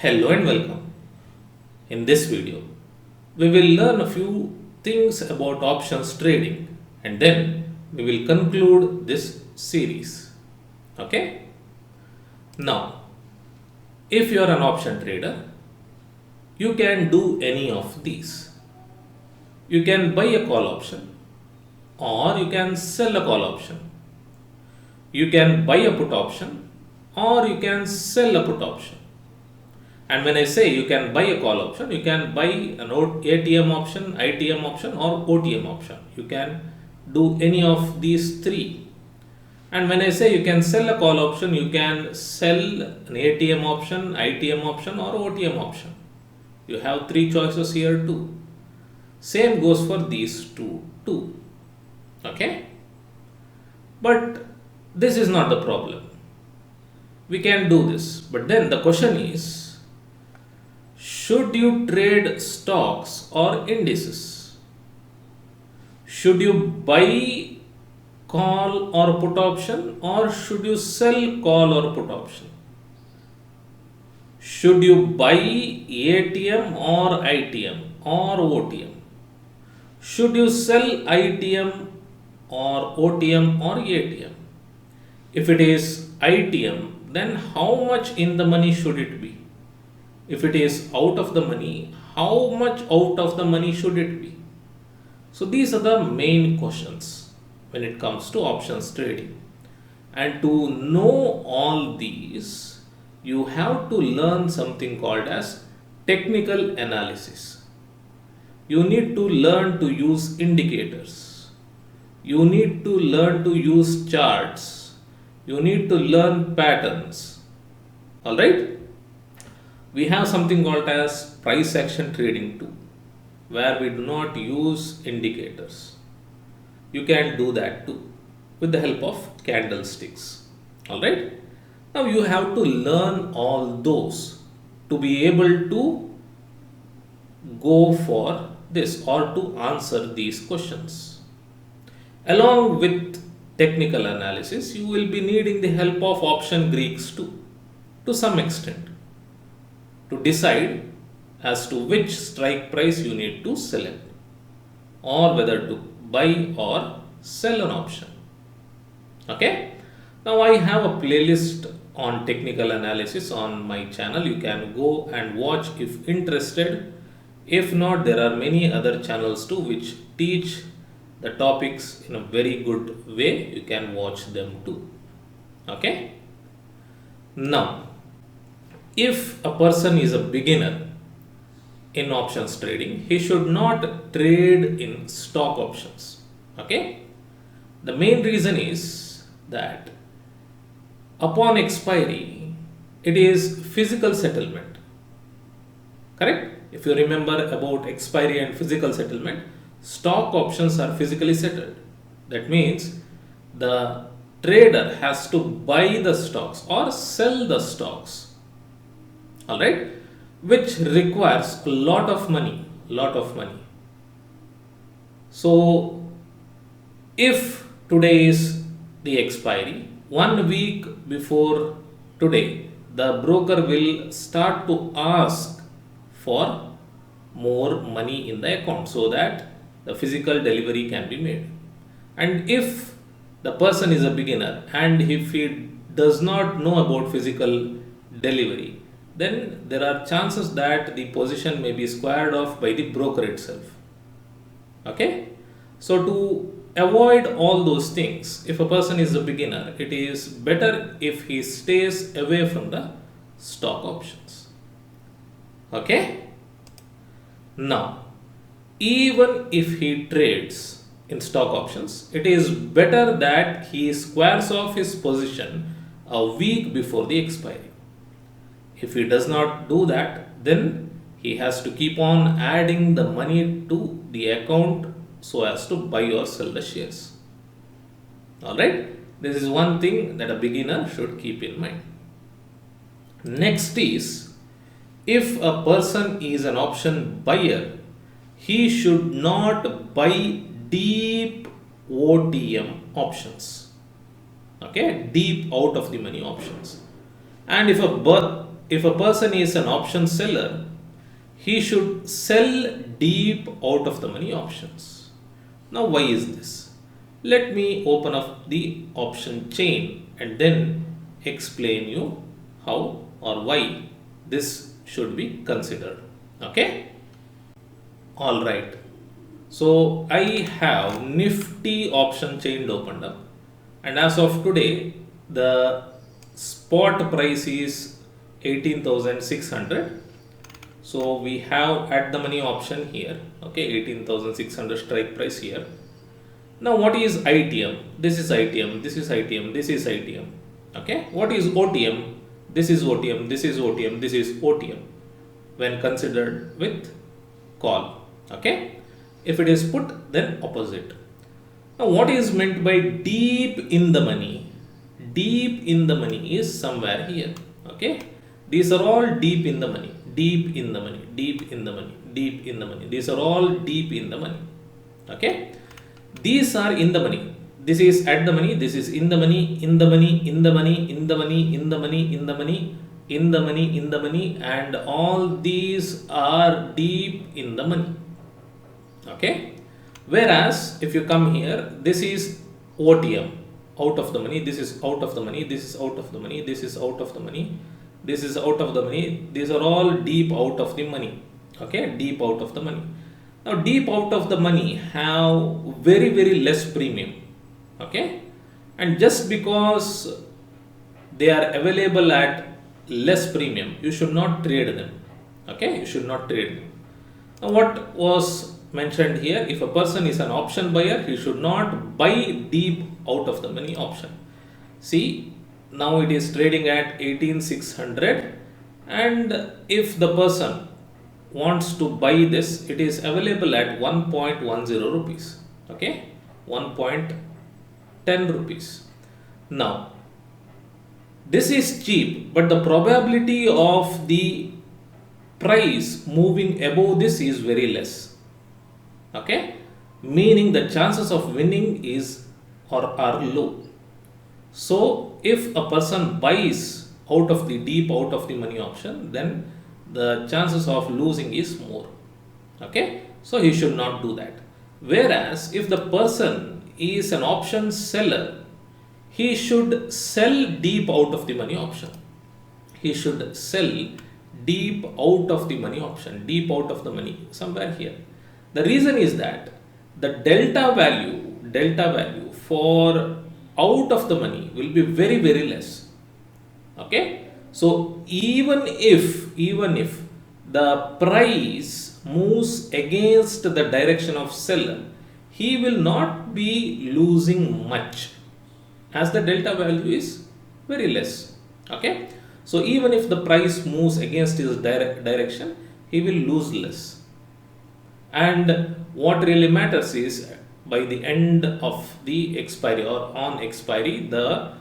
Hello and welcome. In this video, we will learn a few things about options trading and then we will conclude this series. Okay? Now, if you are an option trader, you can do any of these. You can buy a call option or you can sell a call option. You can buy a put option or you can sell a put option. And when I say you can buy a call option, you can buy an ATM option, ITM option, or OTM option. You can do any of these three. And when I say you can sell a call option, you can sell an ATM option, ITM option, or OTM option. You have three choices here too. Same goes for these two too. Okay? But this is not the problem. We can do this. But then the question is, should you trade stocks or indices? Should you buy call or put option or should you sell call or put option? Should you buy ATM or ITM or OTM? Should you sell ITM or OTM or ATM? If it is ITM, then how much in the money should it be? If it is out of the money, how much out of the money should it be? So these are the main questions when it comes to options trading. And to know all these, you have to learn something called as technical analysis. You need to learn to use indicators. You need to learn to use charts. You need to learn patterns. Alright? We have something called as price action trading too, where we do not use indicators. You can do that too with the help of candlesticks. Alright? Now you have to learn all those to be able to go for this or to answer these questions. Along with technical analysis, you will be needing the help of option Greeks too, to some extent, to decide as to which strike price you need to select or whether to buy or sell an option. Okay? Now I have a playlist on technical analysis on my channel. You can go and watch if interested. If not, there are many other channels too which teach the topics in a very good way. You can watch them too. Okay? Now, if a person is a beginner in options trading, he should not trade in stock options. Okay? The main reason is that upon expiry, it is physical settlement. Correct? If you remember about expiry and physical settlement, stock options are physically settled. That means the trader has to buy the stocks or sell the stocks. Alright, which requires a lot of money. So if today is the expiry, 1 week before today, the broker will start to ask for more money in the account so that the physical delivery can be made. And if the person is a beginner and if he does not know about physical delivery, then there are chances that the position may be squared off by the broker itself. Okay? So to avoid all those things, if a person is a beginner, it is better if he stays away from the stock options. Okay? Now, even if he trades in stock options, it is better that he squares off his position a week before the expiry. If he does not do that, then he has to keep on adding the money to the account so as to buy or sell the shares. Alright, this is one thing that a beginner should keep in mind. Next is, if a person is an option buyer, he should not buy deep OTM options. Okay, deep out of the money options. And if a if a person is an option seller, he should sell deep out of the money options. Now, why is this? Let me open up the option chain and then explain you how or why this should be considered. Okay? All right. So I have Nifty option chain opened up, and as of today, the spot price is 18,600. So we have at the money option here, okay, 18,600 strike price here. Now what is ITM? This is ITM, this is ITM, this is ITM. Okay, what is OTM? This is OTM, this is OTM, this is OTM when considered with call. Okay, if it is put, then opposite. Now what is meant by deep in the money? Deep in the money is somewhere here. Okay, these are all deep in the money, deep in the money, deep in the money, deep in the money. These are all deep in the money. Okay, these are in the money. This is at the money, this is in the money, in the money, in the money, in the money, in the money, in the money, in the money, in the money, and all these are deep in the money. Okay, whereas if you come here, this is OTM, out of the money, this is out of the money, this is out of the money, this is out of the money, this is out of the money. These are all deep out of the money. Okay, deep out of the money. Now deep out of the money have very less premium. Okay, and just because they are available at less premium, you should not trade them. Okay, you should not trade them. Now what was mentioned here, if a person is an option buyer, he should not buy deep out of the money option. See, now it is trading at 18,600, and if the person wants to buy this, it is available at 1.10 rupees. Okay, 1.10 rupees. Now this is cheap, but the probability of the price moving above this is very less. Okay, meaning the chances of winning is or are low. So if a person buys out of the deep out of the money option, then the chances of losing is more. Okay, so he should not do that. Whereas if the person is an option seller, he should sell deep out of the money option. He should sell deep out of the money option, deep out of the money, somewhere here. The reason is that the delta value for out of the money will be very less. Okay, so even if the price moves against the direction of seller, he will not be losing much, as the delta value is very less. Okay, so even if the price moves against his direction, he will lose less. And what really matters is by the end of the expiry or on expiry, the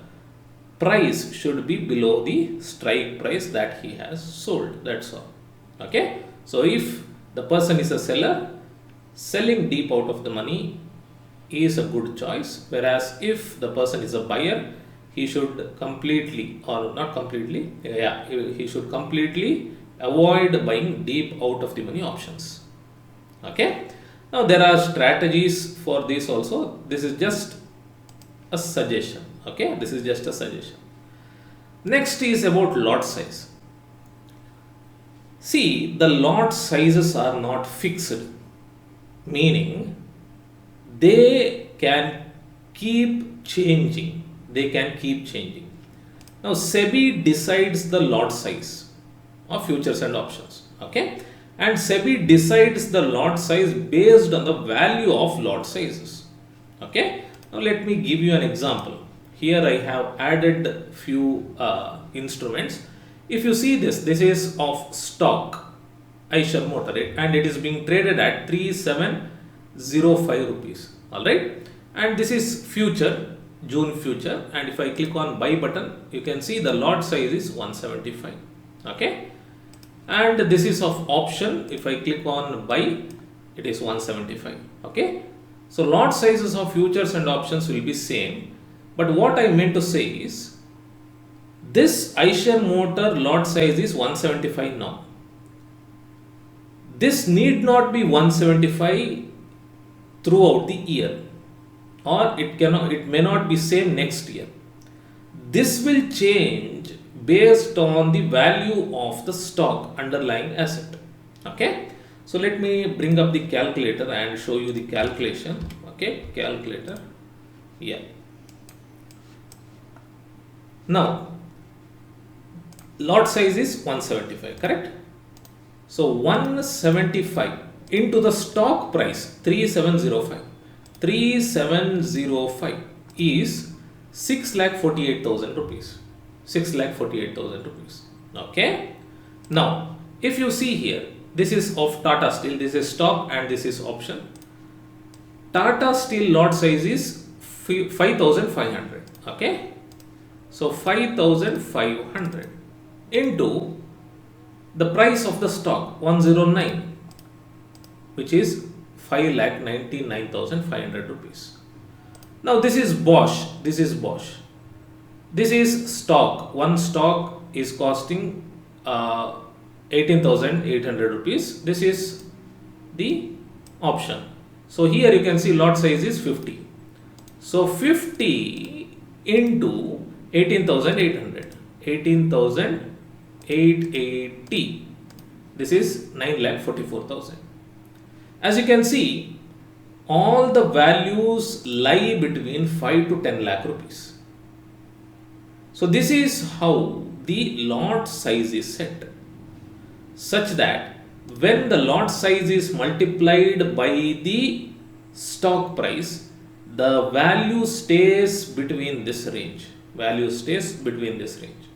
price should be below the strike price that he has sold. That's all. Okay, so if the person is a seller, selling deep out of the money is a good choice, whereas if the person is a buyer, he should completely or not completely, he should completely avoid buying deep out of the money options. Okay, now there are strategies for this also. This is just a suggestion. Okay, this is just a suggestion. Next is about lot size. See, the lot sizes are not fixed, meaning they can keep changing. Now SEBI decides the lot size of futures and options. Okay, and SEBI decides the lot size based on the value of lot sizes. Okay, now let me give you an example. Here I have added few instruments. If you see this is of stock Eicher Motor, and it is being traded at 3705 rupees. All right, and this is future, June future, and if I click on buy button, you can see the lot size is 175. Okay, and this is of option. If I click on buy, it is 175. Okay, so lot sizes of futures and options will be same, but what I meant to say is This Eicher motor lot size is 175 now. This need not be 175 throughout the year, or it may not be same next year. This will change based on the value of the stock underlying asset. Okay, so let me bring up the calculator and show you the calculation. Okay, calculator. Yeah. Now, lot size is 175, correct? So 175 into the stock price 3705. 3705 is 6,48,000 rupees. 6,48,000 rupees. Okay. Now, if you see here, this is of Tata Steel, this is stock and this is option. Tata Steel lot size is 5,500. Okay. So 5,500 into the price of the stock 109, which is 5,99,500 rupees. Now this is Bosch. This is Bosch. This is stock. One stock is costing 18,800 rupees. This is the option. So here you can see lot size is 50. So 50 into 18,800. 18,880. This is 9,44,000. As you can see, all the values lie between 5 to 10 lakh rupees. So this is how the lot size is set, such that when the lot size is multiplied by the stock price, the value stays between this range. Value stays between this range.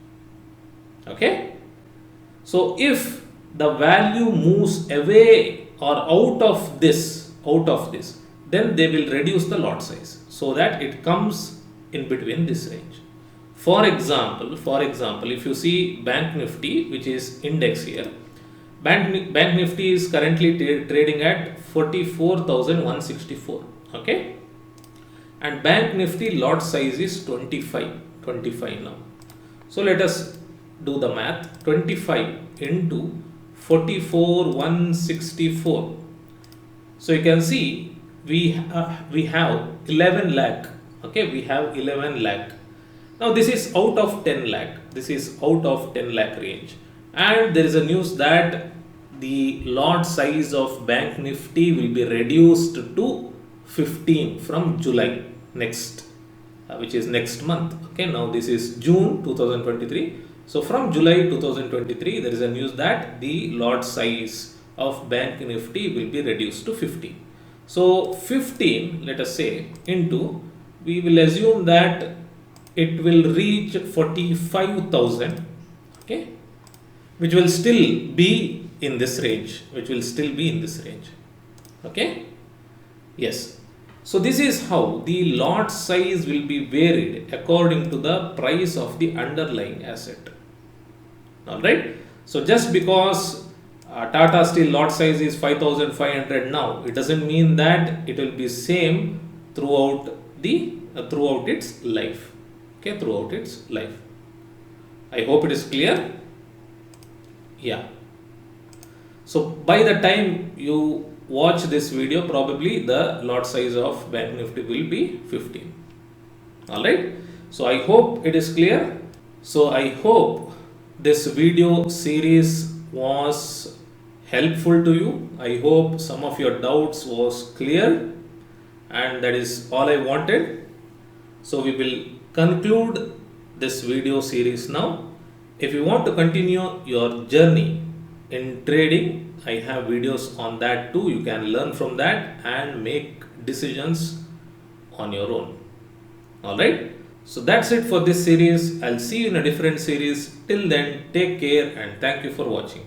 Okay. So if the value moves away or out of this, then they will reduce the lot size so that it comes in between this range. For example, if you see Bank Nifty, which is index here, Bank Nifty is currently trading at 44,164. Okay, and Bank Nifty lot size is 25 now. So let us do the math. 25 into 44,164. So you can see we have 11 lakh. Okay, we have 11 lakh. Now this is out of 10 lakh. This is out of 10 lakh range. And there is a news that the lot size of Bank Nifty will be reduced to 15 from July next, which is next month. Okay, now this is June 2023. So from July 2023, there is a news that the lot size of Bank Nifty will be reduced to 15. So 15, let us say, into, we will assume that it will reach 45,000. Okay, which will still be in this range. Okay. Yes. So this is how the lot size will be varied according to the price of the underlying asset. Alright. So just because Tata Steel lot size is 5,500 now, it doesn't mean that it will be same throughout its life. Okay, throughout its life. I hope it is clear. Yeah. So by the time you watch this video, probably the lot size of Bank Nifty will be 15. Alright. So I hope it is clear. So I hope this video series was helpful to you. I hope some of your doubts was clear, and that is all I wanted. So we will conclude this video series now. If you want to continue your journey in trading, I have videos on that too. You can learn from that and make decisions on your own. Alright. So that's it for this series. I'll see you in a different series. Till then, take care and thank you for watching.